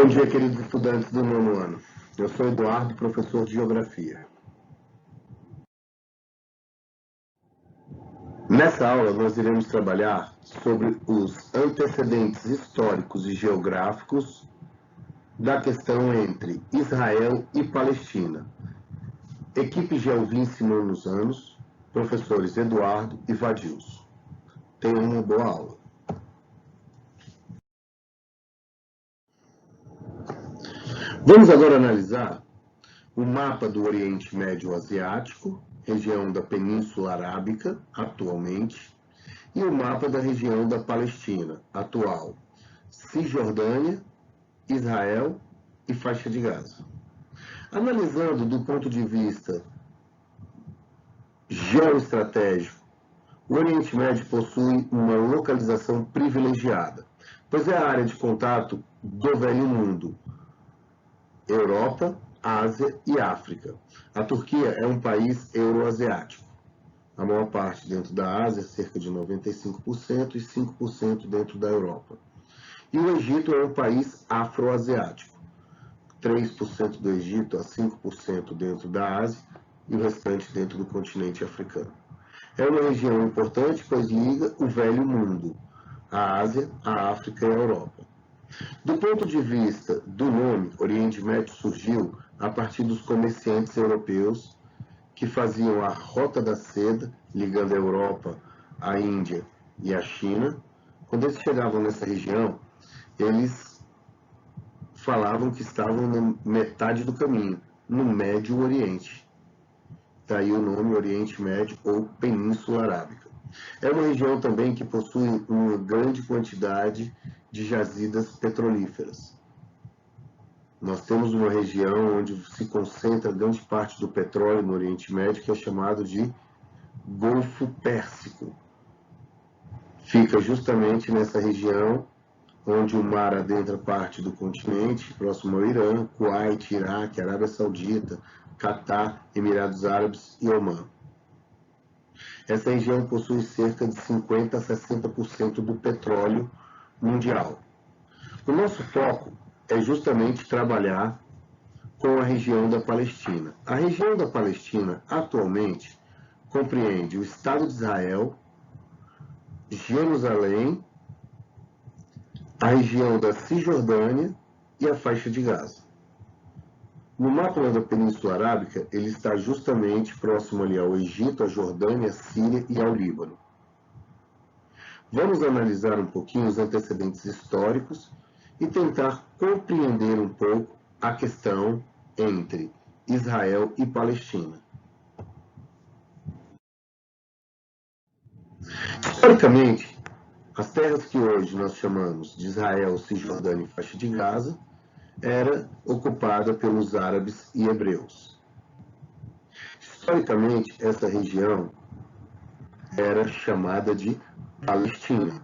Bom dia, queridos estudantes do nono ano. Eu sou Eduardo, professor de Geografia. Nessa aula, nós iremos trabalhar sobre os antecedentes históricos e geográficos da questão entre Israel e Palestina. Equipe Gelvince, nonos anos, professores Eduardo e Vadilson. Tenham uma boa aula. Vamos agora analisar o mapa do Oriente Médio Asiático, região da Península Arábica, atualmente, e o mapa da região da Palestina, atual, Cisjordânia, Israel e faixa de Gaza. Analisando do ponto de vista geoestratégico, o Oriente Médio possui uma localização privilegiada, pois é a área de contato do Velho Mundo, Europa, Ásia e África. A Turquia é um país euroasiático. A maior parte dentro da Ásia, cerca de 95%, e 5% dentro da Europa. E o Egito é um país afroasiático. 3% do Egito a 5% dentro da Ásia e o restante dentro do continente africano. É uma região importante, pois liga o Velho Mundo, a Ásia, a África e a Europa. Do ponto de vista do nome, Oriente Médio surgiu a partir dos comerciantes europeus que faziam a Rota da Seda, ligando a Europa, a Índia e a China. Quando eles chegavam nessa região, eles falavam que estavam na metade do caminho, no Médio Oriente. Daí o nome Oriente Médio ou Península Arábica. É uma região também que possui uma grande quantidade de jazidas petrolíferas. Nós temos uma região onde se concentra grande parte do petróleo no Oriente Médio, que é chamado de Golfo Pérsico. Fica justamente nessa região onde o mar adentra parte do continente, próximo ao Irã, Kuwait, Iraque, Arábia Saudita, Catar, Emirados Árabes e Omã. Essa região possui cerca de 50% a 60% do petróleo mundial. O nosso foco é justamente trabalhar com a região da Palestina. A região da Palestina, atualmente, compreende o Estado de Israel, Jerusalém, a região da Cisjordânia e a faixa de Gaza. No mapa da Península Arábica, ele está justamente próximo ali ao Egito, à Jordânia, à Síria e ao Líbano. Vamos analisar um pouquinho os antecedentes históricos e tentar compreender um pouco a questão entre Israel e Palestina. Historicamente, as terras que hoje nós chamamos de Israel, Cisjordânia e faixa de Gaza era ocupada pelos árabes e hebreus. Historicamente, essa região era chamada de Palestina.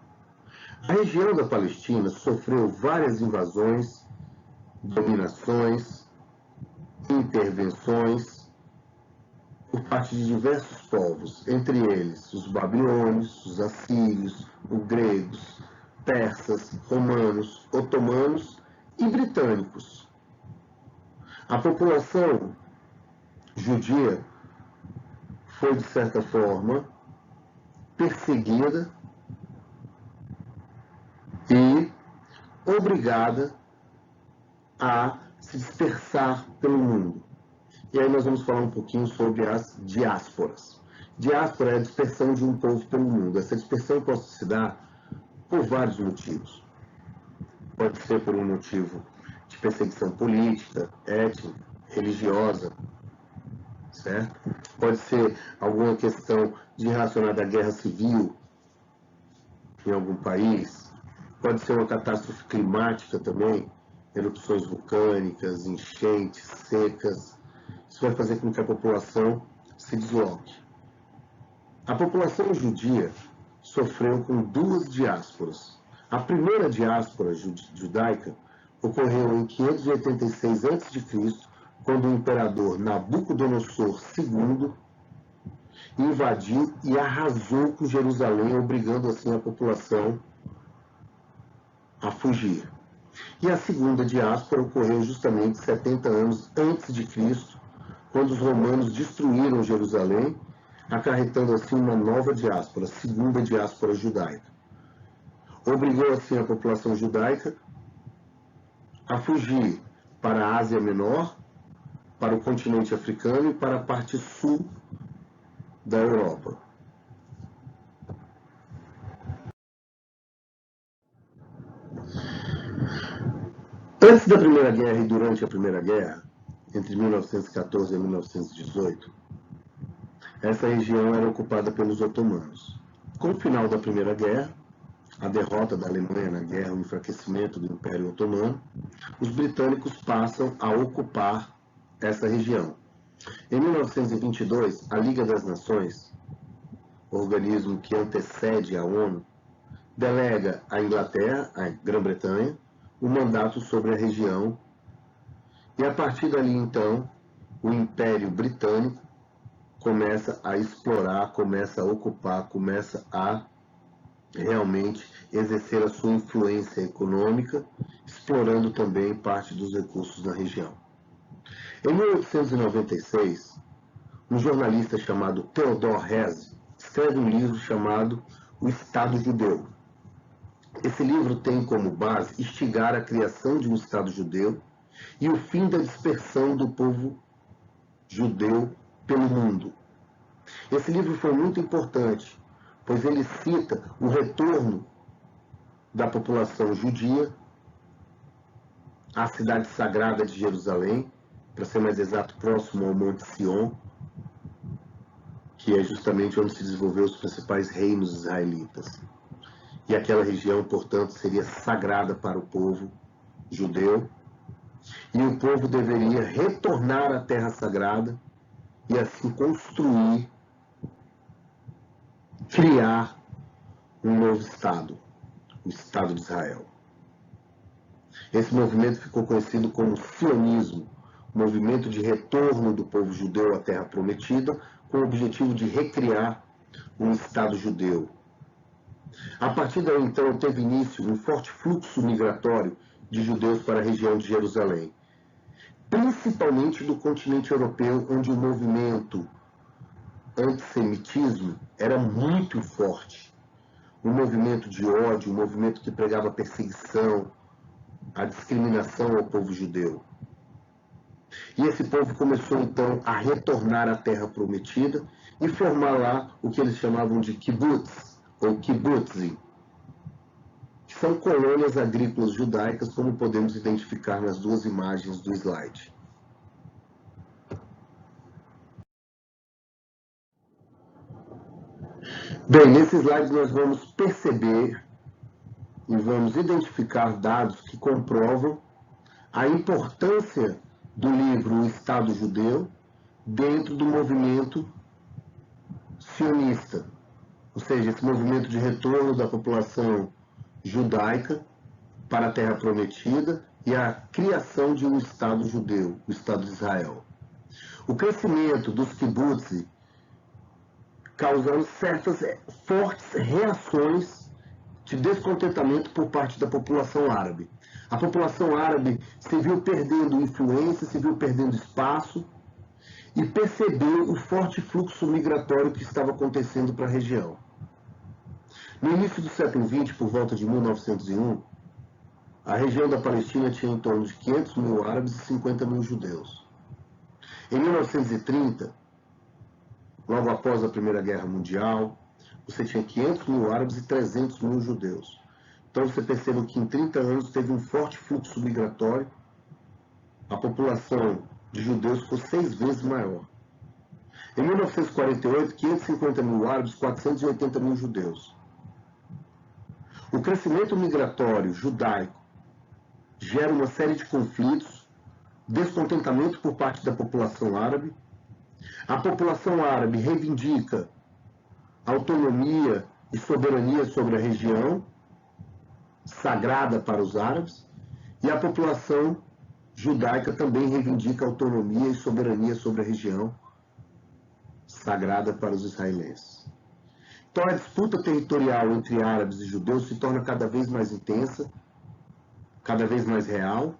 A região da Palestina sofreu várias invasões, dominações, intervenções por parte de diversos povos, entre eles os babilônios, os assírios, os gregos, persas, romanos, otomanos e britânicos. A população judia foi, de certa forma, perseguida e obrigada a se dispersar pelo mundo. E aí nós vamos falar um pouquinho sobre as diásporas. Diáspora é a dispersão de um povo pelo mundo. Essa dispersão pode se dar por vários motivos. Pode ser por um motivo de perseguição política, étnica, religiosa, certo? Pode ser alguma questão relacionada à guerra civil em algum país. Pode ser uma catástrofe climática também, erupções vulcânicas, enchentes, secas. Isso vai fazer com que a população se desloque. A população judia sofreu com duas diásporas. A primeira diáspora judaica ocorreu em 586 a.C., quando o imperador Nabucodonosor II invadiu e arrasou com Jerusalém, obrigando assim a população a fugir. E a segunda diáspora ocorreu justamente 70 anos antes de Cristo, quando os romanos destruíram Jerusalém, acarretando assim uma nova diáspora, a segunda diáspora judaica. Obrigou assim a população judaica a fugir para a Ásia Menor, para o continente africano e para a parte sul da Europa. Antes da Primeira Guerra e durante a Primeira Guerra, entre 1914 e 1918, essa região era ocupada pelos otomanos. Com o final da Primeira Guerra, a derrota da Alemanha na guerra, o enfraquecimento do Império Otomano, os britânicos passam a ocupar essa região. Em 1922, a Liga das Nações, organismo que antecede a ONU, delega à Inglaterra, à Grã-Bretanha, o mandato sobre a região, e a partir dali, então, o Império Britânico começa a explorar, começa a ocupar, começa a realmente exercer a sua influência econômica, explorando também parte dos recursos na região. Em 1896, um jornalista chamado Theodor Herzl escreve um livro chamado O Estado Judeu. Esse livro tem como base instigar a criação de um Estado judeu e o fim da dispersão do povo judeu pelo mundo. Esse livro foi muito importante, pois ele cita o retorno da população judia à cidade sagrada de Jerusalém, para ser mais exato, próximo ao Monte Sião, que é justamente onde se desenvolveu os principais reinos israelitas. E aquela região, portanto, seria sagrada para o povo judeu, e o povo deveria retornar à terra sagrada e assim construir, criar um novo Estado, o Estado de Israel. Esse movimento ficou conhecido como sionismo, movimento de retorno do povo judeu à terra prometida, com o objetivo de recriar um Estado judeu. A partir daí, então, teve início um forte fluxo migratório de judeus para a região de Jerusalém, principalmente do continente europeu, onde o movimento antissemitismo era muito forte. Um movimento de ódio, um movimento que pregava perseguição, a discriminação ao povo judeu. E esse povo começou então a retornar à terra prometida e formar lá o que eles chamavam de kibbutz, ou kibbutzim, que são colônias agrícolas judaicas, como podemos identificar nas duas imagens do slide. Bem, nesse slide nós vamos perceber e vamos identificar dados que comprovam a importância do livro O Estado Judeu dentro do movimento sionista, ou seja, esse movimento de retorno da população judaica para a Terra Prometida e a criação de um Estado judeu, o Estado de Israel. O crescimento dos kibbutz causando certas fortes reações de descontentamento por parte da população árabe. A população árabe se viu perdendo influência, se viu perdendo espaço e percebeu o forte fluxo migratório que estava acontecendo para a região. No início do século XX, por volta de 1901, a região da Palestina tinha em torno de 500 mil árabes e 50 mil judeus. Em 1930, logo após a Primeira Guerra Mundial, você tinha 500 mil árabes e 300 mil judeus. Então você percebe que em 30 anos teve um forte fluxo migratório, a população de judeus ficou 6 vezes maior. Em 1948, 550 mil árabes, 480 mil judeus. O crescimento migratório judaico gera uma série de conflitos, descontentamento por parte da população árabe. A população árabe reivindica autonomia e soberania sobre a região, sagrada para os árabes, e a população judaica também reivindica autonomia e soberania sobre a região, sagrada para os israelenses. Então a disputa territorial entre árabes e judeus se torna cada vez mais intensa, cada vez mais real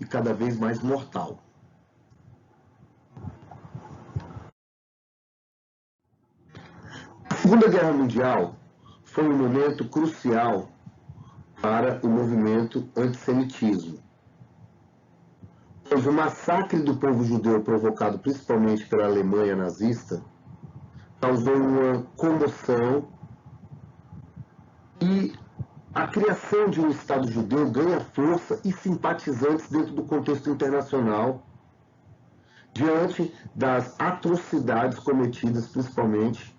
e cada vez mais mortal. A Segunda Guerra Mundial foi um momento crucial para o movimento antissemitismo, pois o massacre do povo judeu provocado principalmente pela Alemanha nazista causou uma comoção e a criação de um Estado judeu ganha força e simpatizantes dentro do contexto internacional diante das atrocidades cometidas principalmente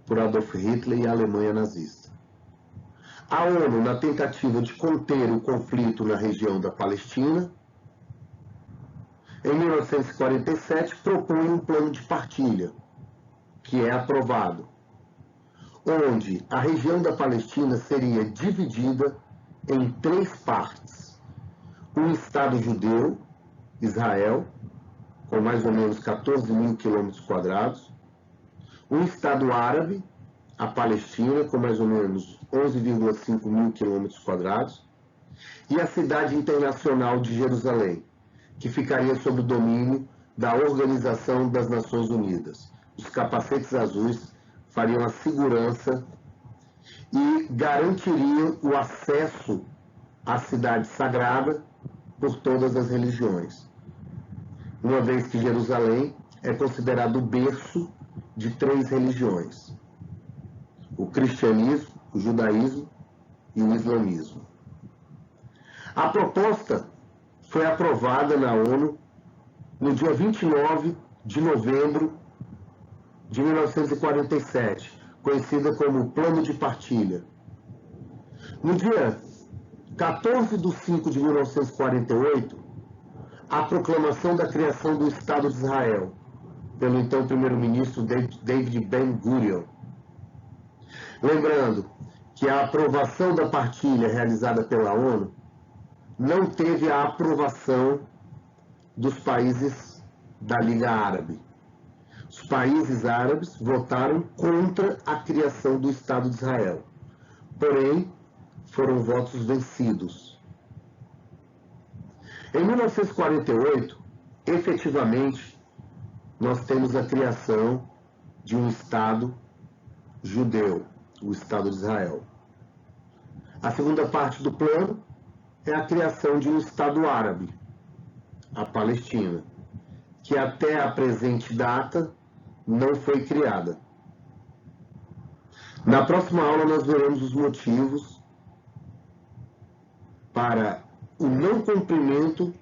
por Adolf Hitler e a Alemanha nazista. A ONU, na tentativa de conter o conflito na região da Palestina, em 1947 propõe um plano de partilha, que é aprovado, onde a região da Palestina seria dividida em 3 partes. Um Estado judeu, Israel, com mais ou menos 14 mil quilômetros quadrados, um Estado árabe, a Palestina, com mais ou menos 11,5 mil quilômetros quadrados, e a cidade internacional de Jerusalém, que ficaria sob o domínio da Organização das Nações Unidas. Os capacetes azuis fariam a segurança e garantiriam o acesso à cidade sagrada por todas as religiões, uma vez que Jerusalém é considerado o berço de 3 religiões: o cristianismo, o judaísmo e o islamismo. A proposta foi aprovada na ONU no dia 29 de novembro de 1947, conhecida como Plano de Partilha. No dia 14 de 5 de 1948, a proclamação da criação do Estado de Israel, pelo então primeiro-ministro David Ben-Gurion. Lembrando que a aprovação da partilha realizada pela ONU não teve a aprovação dos países da Liga Árabe. Os países árabes votaram contra a criação do Estado de Israel. Porém, foram votos vencidos. Em 1948, efetivamente, nós temos a criação de um Estado judeu, o Estado de Israel. A segunda parte do plano é a criação de um Estado árabe, a Palestina, que até a presente data não foi criada. Na próxima aula nós veremos os motivos para o não cumprimento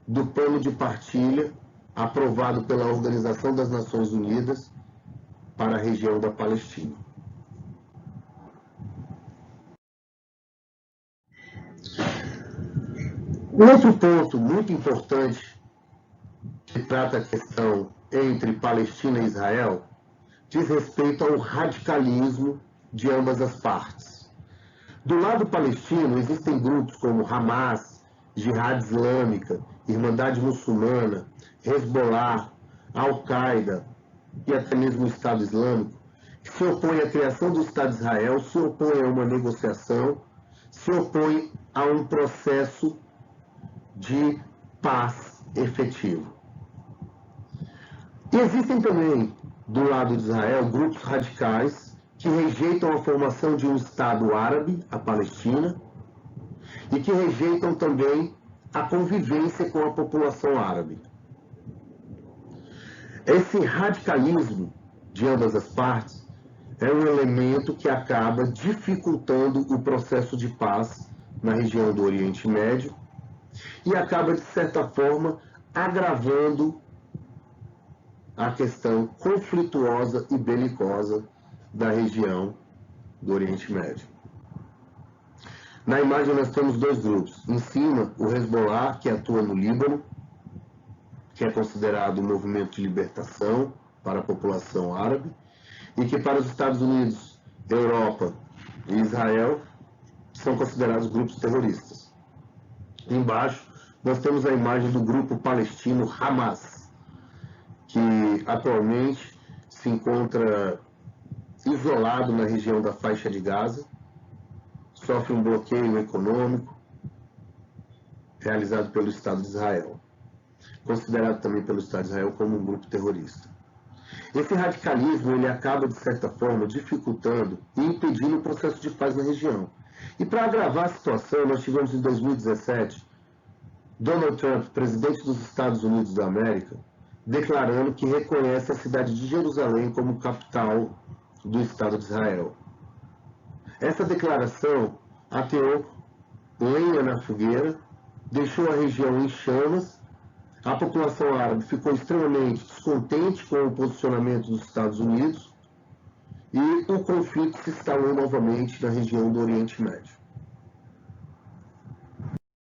do plano de partilha aprovado pela Organização das Nações Unidas para a região da Palestina. Outro ponto muito importante que trata a questão entre Palestina e Israel diz respeito ao radicalismo de ambas as partes. Do lado palestino existem grupos como Hamas, Jihad Islâmica, Irmandade Muçulmana, Hezbollah, Al-Qaeda e até mesmo o Estado Islâmico, que se opõem à criação do Estado de Israel, se opõem a uma negociação, se opõem a um processo de paz efetivo. E existem também, do lado de Israel, grupos radicais que rejeitam a formação de um Estado árabe, a Palestina, e que rejeitam também a convivência com a população árabe. Esse radicalismo de ambas as partes é um elemento que acaba dificultando o processo de paz na região do Oriente Médio e acaba, de certa forma, agravando a questão conflituosa e belicosa da região do Oriente Médio. Na imagem nós temos 2 grupos. Em cima, o Hezbollah, que atua no Líbano, que é considerado um movimento de libertação para a população árabe, e que para os Estados Unidos, Europa e Israel são considerados grupos terroristas. Embaixo, nós temos a imagem do grupo palestino Hamas, que atualmente se encontra isolado na região da faixa de Gaza, sofre um bloqueio econômico realizado pelo Estado de Israel, considerado também pelo Estado de Israel como um grupo terrorista. Esse radicalismo ele acaba, de certa forma, dificultando e impedindo o processo de paz na região. E para agravar a situação, nós tivemos em 2017 Donald Trump, presidente dos Estados Unidos da América, declarando que reconhece a cidade de Jerusalém como capital do Estado de Israel. Essa declaração ateou lenha na fogueira, deixou a região em chamas, a população árabe ficou extremamente descontente com o posicionamento dos Estados Unidos e o conflito se instalou novamente na região do Oriente Médio.